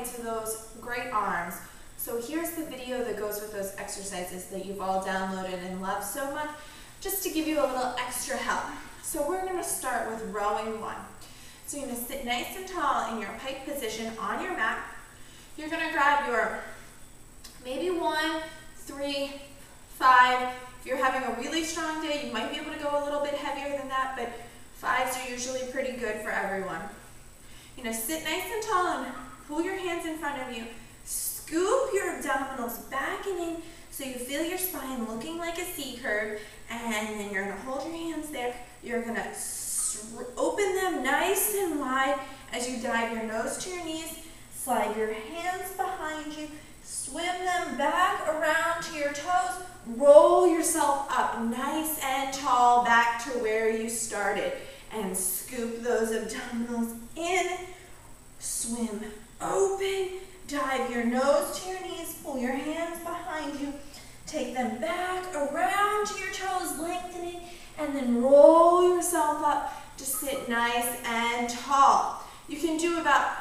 to those great arms. So here's the video that goes with those exercises that you've all downloaded and love so much, just to give you a little extra help. So we're going to start with rowing 1. So you're going to sit nice and tall in your pike position on your mat. You're going to grab your maybe 1, 3, 5. If you're having a really strong day, you might be able to go a little bit heavier than that, but 5s are usually pretty good for everyone. You're going to sit nice and tall and pull your hands in front of you. Scoop your abdominals back and in so you feel your spine looking like a C curve, and then you're going to hold your hands there. You're going to open them nice and wide as you dive your nose to your knees. Slide your hands behind you. Swim them back around to your toes. Roll yourself up nice and tall back to where you started. And scoop those abdominals in. Swim open. Dive your nose to your knees. Pull your hands behind you. Take them back around to your toes, lengthening. And then roll yourself up to sit nice and tall. You can do about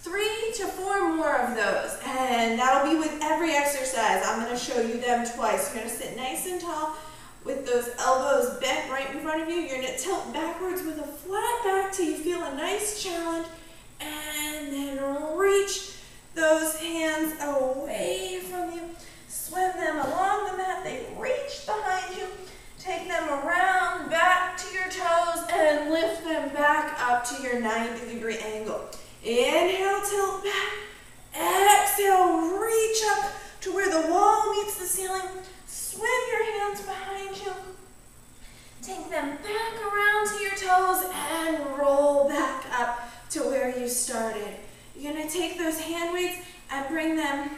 3 to 4 more of those, and that'll be with every exercise. I'm going to show you them twice. You're going to sit nice and tall with those elbows bent right in front of you. You're going to tilt backwards with a flat back till you feel a nice challenge, and then reach those hands away from you. Swim them along the mat. They reach behind you. Take them around back to your toes and lift them back up to your 90-degree angle. Inhale, tilt back. Exhale, reach up to where the wall meets the ceiling. Swim your hands behind you. Take them back around to your toes and roll back up to where you started. You're going to take those hand weights and bring them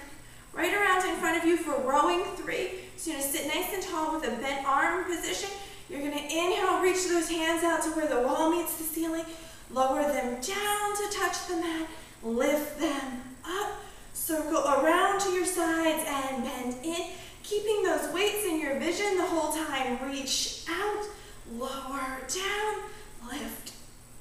right around in front of you for rowing 3. So you're going to sit nice and tall with a bent arm position. You're going to inhale, reach those hands out to where the wall meets the ceiling. Lower them down to touch the mat. Lift them up. Circle around to your sides and bend in. Keeping those weights in your vision the whole time. Reach out. Lower down. Lift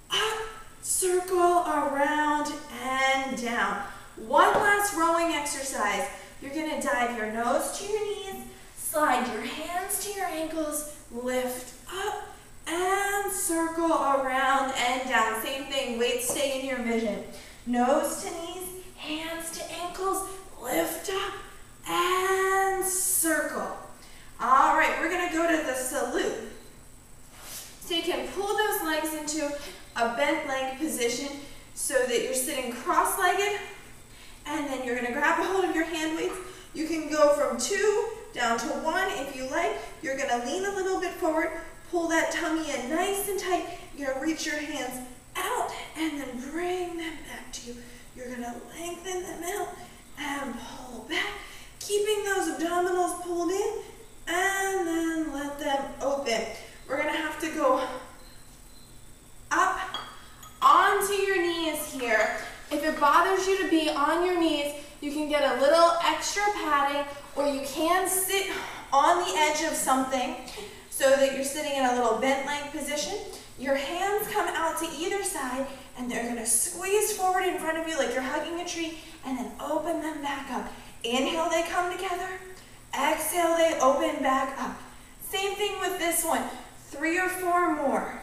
up. Circle around and down. One last rowing exercise. You're going to dive your nose to your knees. Slide your hands to your ankles. Lift up. And circle around and down. Same thing, weights stay in your vision. Nose to knees, hands to ankles, lift up and circle. All right, we're going to go to the salute. So you can pull those legs into a bent leg position so that you're sitting cross-legged, and then you're going to grab a hold of your hand weights. You can go from 2 down to 1 if you like. You're going to lean a little bit forward. Pull that tummy in nice and tight. You're going to reach your hands out and then bring them back to you. You're going to lengthen them out and pull back, keeping those abdominals pulled in, and then let them open. We're going to have to go up onto your knees here. If it bothers you to be on your knees, you can get a little extra padding, or you can sit on the edge of something so that you're sitting in a little bent leg position. Your hands come out to either side, and they're going to squeeze forward in front of you like you're hugging a tree, and then open them back up. Inhale, they come together. Exhale, they open back up. Same thing with this one. 3 or 4 more.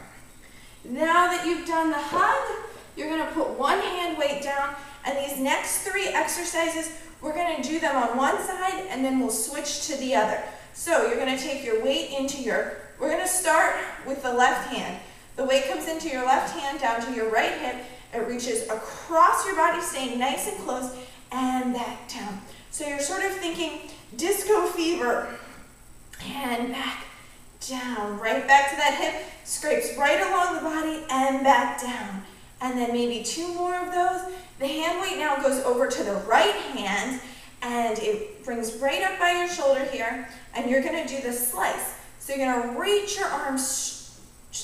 Now that you've done the hug, you're going to put one hand weight down, and these next 3 exercises, we're going to do them on one side, and then we'll switch to the other. So you're going to take your weight into we're going to start with the left hand. The weight comes into your left hand down to your right hip. It reaches across your body, staying nice and close, and back down. So you're sort of thinking disco fever. And back down, right back to that hip, scrapes right along the body and back down. And then maybe 2 more of those. The hand weight now goes over to the right hand, and it brings right up by your shoulder here, and you're going to do the slice. So you're going to reach your arms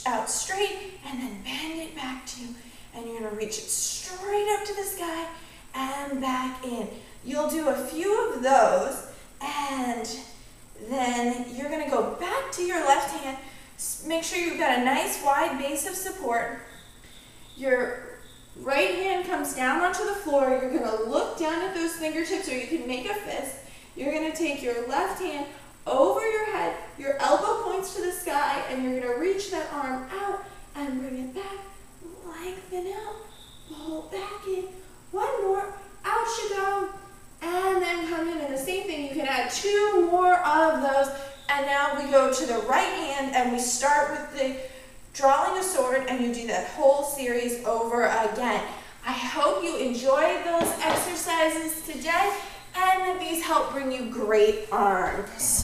out straight and then bend it back to you, and you're going to reach it straight up to the sky and back in. You'll do a few of those, and then you're going to go back to your left hand. Make sure you've got a nice wide base of support. Your Right hand comes down onto the floor. You're gonna look down at those fingertips, or you can make a fist. You're gonna take your left hand over your head, your elbow points to the sky, and you're gonna reach that arm out and bring it back, lengthen out, pull back in. One more, out you go, and then come in, and the same thing, you can add 2 more of those, and now we go to the right hand, and we start with the drawing a sword, and you do that whole series over again. I hope you enjoyed those exercises today, and that these help bring you great arms.